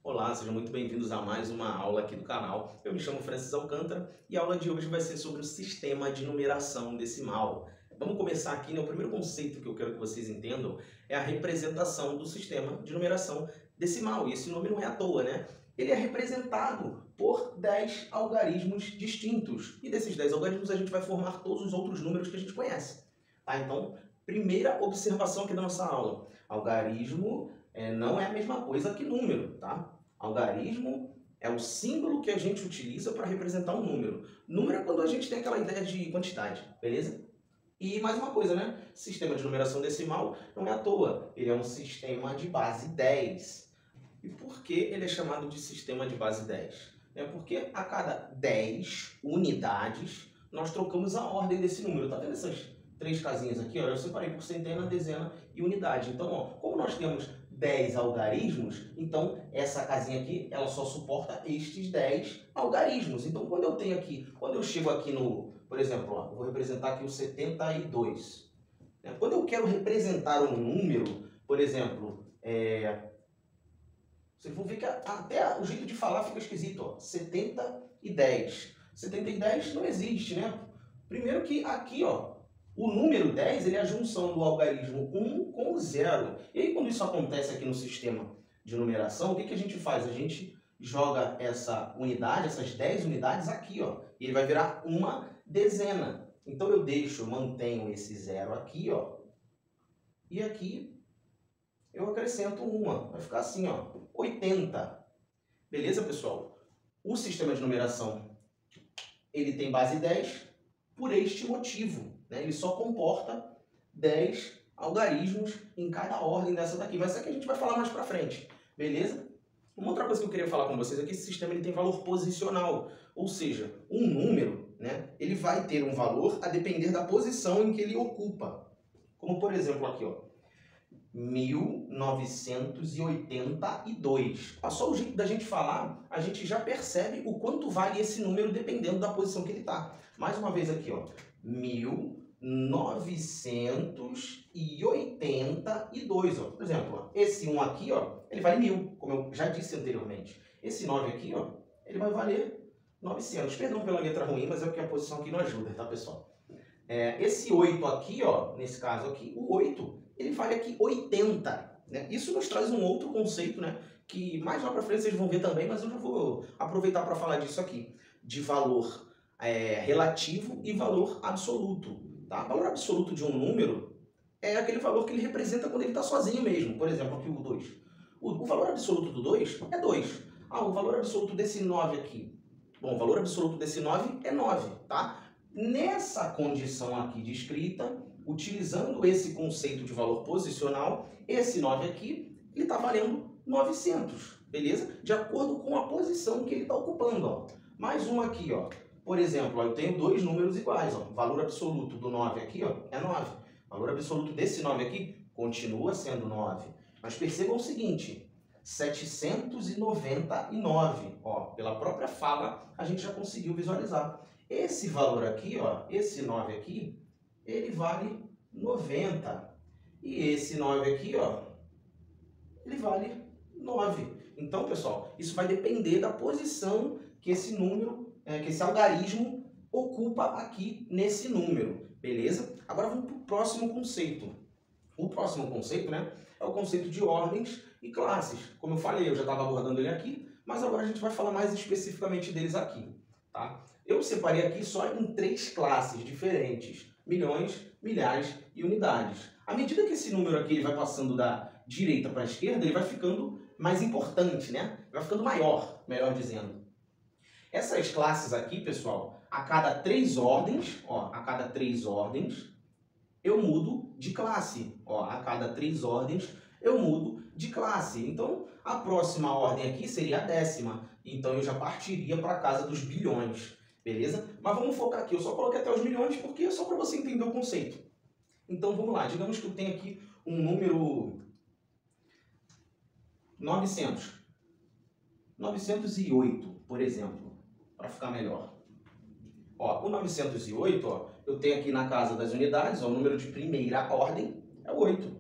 Olá, sejam muito bem-vindos a mais uma aula aqui do canal. Eu me chamo Francis Alcântara e a aula de hoje vai ser sobre o sistema de numeração decimal. Vamos começar aqui, né? O primeiro conceito que eu quero que vocês entendam é a representação do sistema de numeração decimal. E esse nome não é à toa, né? Ele é representado por 10 algarismos distintos. E desses 10 algarismos a gente vai formar todos os outros números que a gente conhece. Tá? Então, primeira observação aqui da nossa aula. Algarismo não é a mesma coisa que número, tá? Algarismo é o símbolo que a gente utiliza para representar um número. Número é quando a gente tem aquela ideia de quantidade, beleza? E mais uma coisa, né? Sistema de numeração decimal não é à toa. Ele é um sistema de base 10. E por que ele é chamado de sistema de base 10? É porque a cada 10 unidades nós trocamos a ordem desse número. Tá vendo essas três casinhas aqui? Ó, eu separei por centena, dezena e unidade. Então, ó, como nós temos 10 algarismos, então essa casinha aqui, ela só suporta estes 10 algarismos. Então, quando eu chego aqui no, por exemplo, ó, eu vou representar aqui o 72. Quando eu quero representar um número, por exemplo, vocês vão ver que até o jeito de falar fica esquisito, ó, 70 e 10. 70 e 10 não existe, né? Primeiro que aqui, ó, o número 10 ele é a junção do algarismo 1 com o 0. E aí, quando isso acontece aqui no sistema de numeração, o que a gente faz? A gente joga essa unidade, essas 10 unidades aqui, ó, e ele vai virar uma dezena. Então, eu mantenho esse 0 aqui, ó, e aqui eu acrescento uma. Vai ficar assim, ó, 80. Beleza, pessoal? O sistema de numeração, ele tem base 10 por este motivo. Ele só comporta 10 algarismos em cada ordem dessa daqui. Mas isso aqui a gente vai falar mais pra frente, beleza? Uma outra coisa que eu queria falar com vocês é que esse sistema ele tem valor posicional. Ou seja, um número, né, ele vai ter um valor a depender da posição em que ele ocupa. Como por exemplo aqui, ó, 1982. Só o jeito da gente falar, a gente já percebe o quanto vale esse número dependendo da posição que ele está. Mais uma vez aqui, ó, 1982, ó. Por exemplo, ó, esse 1 aqui, ó, ele vale 1000, como eu já disse anteriormente. Esse 9 aqui, ó, ele vai valer 900. Perdão pela letra ruim, mas é porque a posição aqui não ajuda, tá, pessoal? Esse 8 aqui, ó, nesse caso aqui, o 8, ele vale aqui 80. Né? Isso nos traz um outro conceito, né, que mais lá pra frente vocês vão ver também, mas eu já vou aproveitar para falar disso aqui, de valor relativo e valor absoluto. Tá? O valor absoluto de um número é aquele valor que ele representa quando ele está sozinho mesmo. Por exemplo, aqui o 2. O valor absoluto do 2 é 2. O valor absoluto desse 9 aqui. Bom, o valor absoluto desse 9 é 9. Tá? Nessa condição aqui de escrita, utilizando esse conceito de valor posicional, esse 9 aqui, ele está valendo 900. Beleza? De acordo com a posição que ele está ocupando. Ó. Mais um aqui, ó. Por exemplo, ó, eu tenho dois números iguais. Ó. O valor absoluto do 9 aqui, ó, é 9. O valor absoluto desse 9 aqui continua sendo 9. Mas percebam o seguinte, 799. Ó, pela própria fala, a gente já conseguiu visualizar. Esse valor aqui, ó, esse 9 aqui, ele vale 90. E esse 9 aqui, ó, ele vale 9. Então, pessoal, isso vai depender da posição que esse número que esse algarismo ocupa aqui nesse número, beleza? Agora vamos para o próximo conceito. O próximo conceito, né, é o conceito de ordens e classes. Como eu falei, eu já estava abordando ele aqui, mas agora a gente vai falar mais especificamente deles aqui, tá? Eu separei aqui só em 3 classes diferentes: milhões, milhares e unidades. À medida que esse número aqui ele vai passando da direita para a esquerda, ele vai ficando mais importante, né? Vai ficando maior, melhor dizendo. Essas classes aqui, pessoal, a cada 3 ordens, ó, a cada 3 ordens, eu mudo de classe. Ó, a cada 3 ordens, eu mudo de classe. Então, a próxima ordem aqui seria a 10ª. Então, eu já partiria para a casa dos bilhões, beleza? Mas vamos focar aqui. Eu só coloquei até os milhões porque é só para você entender o conceito. Então, vamos lá. Digamos que eu tenho aqui um número 900. 908, por exemplo. Para ficar melhor. Ó, o 908, ó, eu tenho aqui na casa das unidades, ó, o número de primeira ordem é 8.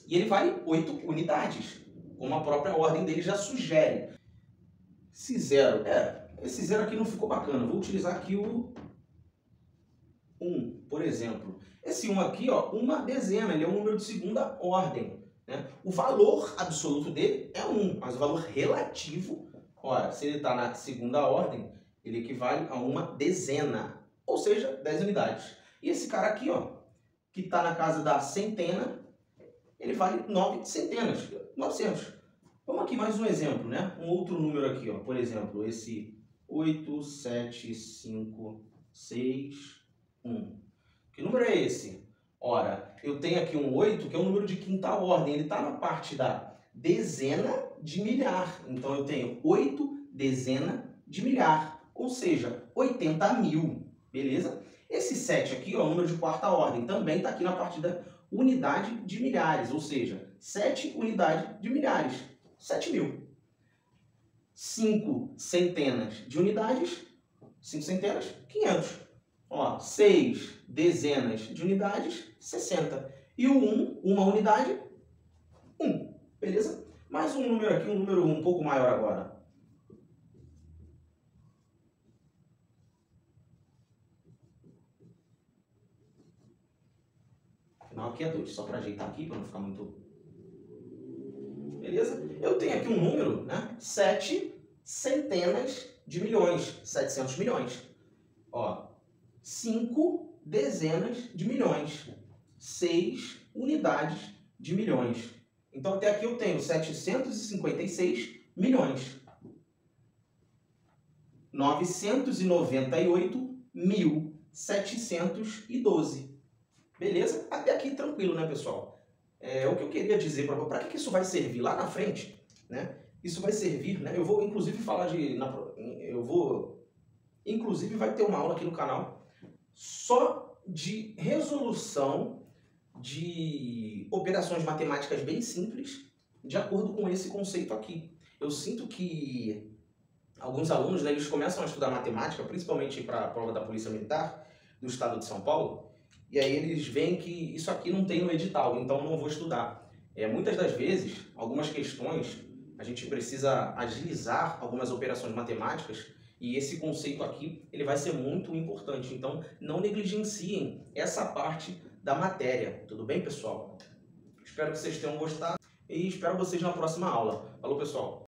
E ele vale 8 unidades. como a própria ordem dele já sugere. Esse zero, esse zero aqui não ficou bacana. Vou utilizar aqui o 1, por exemplo. Esse 1 aqui, ó, uma dezena, ele é um número de segunda ordem, né? O valor absoluto dele é 1, mas o valor relativo, ora, se ele está na segunda ordem, ele equivale a uma dezena, ou seja, 10 unidades. E esse cara aqui, ó, que está na casa da centena, ele vale 9 centenas, 900. Vamos aqui mais um exemplo, né? Um outro número aqui, ó, por exemplo, esse 8, 7, 5, 6, 1. Que número é esse? Ora, eu tenho aqui um 8, que é um número de quinta ordem. Ele está na parte da dezena de milhar. Então, eu tenho 8 dezena de milhar, ou seja, 80 mil. Beleza? Esse 7 aqui, ó, é um número de quarta ordem. Também está aqui na parte da unidade de milhares, ou seja, 7 unidades de milhares, 7 mil. 5 centenas de unidades, 5 centenas, 500. Ó, 6 dezenas de unidades, 60. E o 1, uma unidade, 1. Beleza? Mais um número aqui, um número um pouco maior agora. Afinal, aqui é 2, só para ajeitar aqui, para não ficar muito... Beleza? Eu tenho aqui um número, né? 7 centenas de milhões, 700 milhões. Ó, 5 dezenas de milhões, 6 unidades de milhões. Então, até aqui eu tenho 756 milhões. 998.712. Beleza? Até aqui tranquilo, né, pessoal? O que eu queria dizer para que isso vai servir lá na frente, né? Isso vai servir, né? Eu vou inclusive falar inclusive vai ter uma aula aqui no canal só de resolução de operações matemáticas bem simples, de acordo com esse conceito aqui. Eu sinto que alguns alunos, né, eles começam a estudar matemática, principalmente para a prova da Polícia Militar do Estado de São Paulo, e aí eles veem que isso aqui não tem no edital, então não vou estudar. Muitas das vezes, algumas questões, a gente precisa agilizar algumas operações matemáticas, e esse conceito aqui ele vai ser muito importante. Então, não negligenciem essa parte da matéria. Tudo bem, pessoal? Espero que vocês tenham gostado e espero vocês na próxima aula. Falou, pessoal!